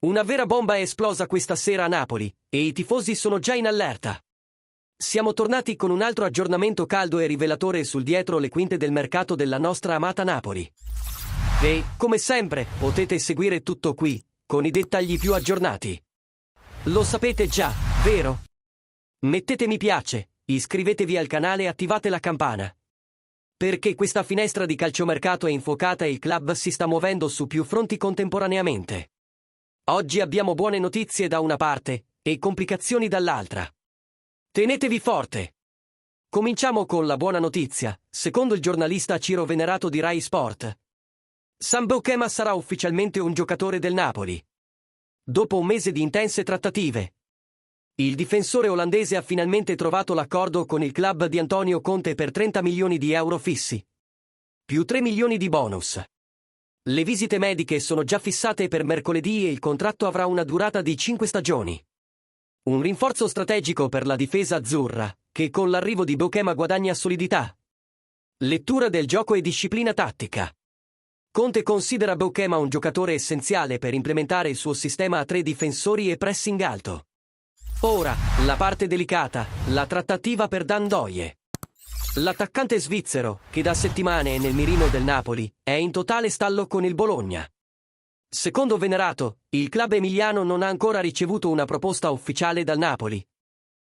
Una vera bomba è esplosa questa sera a Napoli, e i tifosi sono già in allerta. Siamo tornati con un altro aggiornamento caldo e rivelatore sul dietro le quinte del mercato della nostra amata Napoli. E, come sempre, potete seguire tutto qui, con i dettagli più aggiornati. Lo sapete già, vero? Mettete mi piace, iscrivetevi al canale e attivate la campana. Perché questa finestra di calciomercato è infuocata e il club si sta muovendo su più fronti contemporaneamente. Oggi abbiamo buone notizie da una parte e complicazioni dall'altra. Tenetevi forte! Cominciamo con la buona notizia. Secondo il giornalista Ciro Venerato di Rai Sport, Sam Boukhema sarà ufficialmente un giocatore del Napoli. Dopo un mese di intense trattative, il difensore olandese ha finalmente trovato l'accordo con il club di Antonio Conte per 30 milioni di euro fissi, più 3 milioni di bonus. Le visite mediche sono già fissate per mercoledì e il contratto avrà una durata di 5 stagioni. Un rinforzo strategico per la difesa azzurra, che con l'arrivo di Boukhema guadagna solidità, lettura del gioco e disciplina tattica. Conte considera Boukhema un giocatore essenziale per implementare il suo sistema a 3 difensori e pressing alto. Ora, la parte delicata, la trattativa per Dan Ndoye. L'attaccante svizzero, che da settimane è nel mirino del Napoli, è in totale stallo con il Bologna. Secondo Venerato, il club emiliano non ha ancora ricevuto una proposta ufficiale dal Napoli.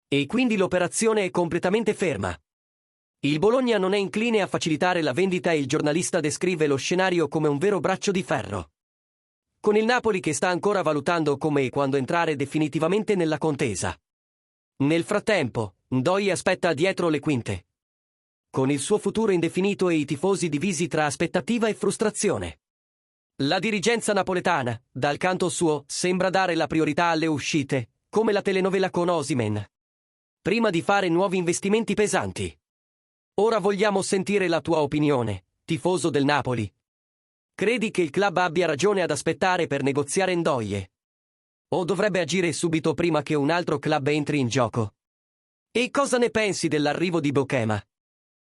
E quindi l'operazione è completamente ferma. Il Bologna non è incline a facilitare la vendita e il giornalista descrive lo scenario come un vero braccio di ferro. Con il Napoli che sta ancora valutando come e quando entrare definitivamente nella contesa. Nel frattempo, Ndoye aspetta dietro le quinte, con il suo futuro indefinito e i tifosi divisi tra aspettativa e frustrazione. La dirigenza napoletana, dal canto suo, sembra dare la priorità alle uscite, come la telenovela con Osimhen, prima di fare nuovi investimenti pesanti. Ora vogliamo sentire la tua opinione, tifoso del Napoli. Credi che il club abbia ragione ad aspettare per negoziare Ndoye? O dovrebbe agire subito prima che un altro club entri in gioco? E cosa ne pensi dell'arrivo di Boukhema?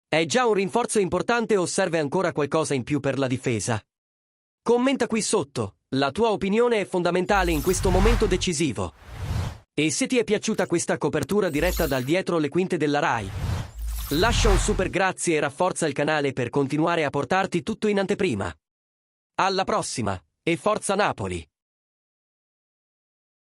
È già un rinforzo importante o serve ancora qualcosa in più per la difesa? Commenta qui sotto, la tua opinione è fondamentale in questo momento decisivo. E se ti è piaciuta questa copertura diretta dal dietro le quinte della Rai, lascia un super grazie e rafforza il canale per continuare a portarti tutto in anteprima. Alla prossima, e forza Napoli!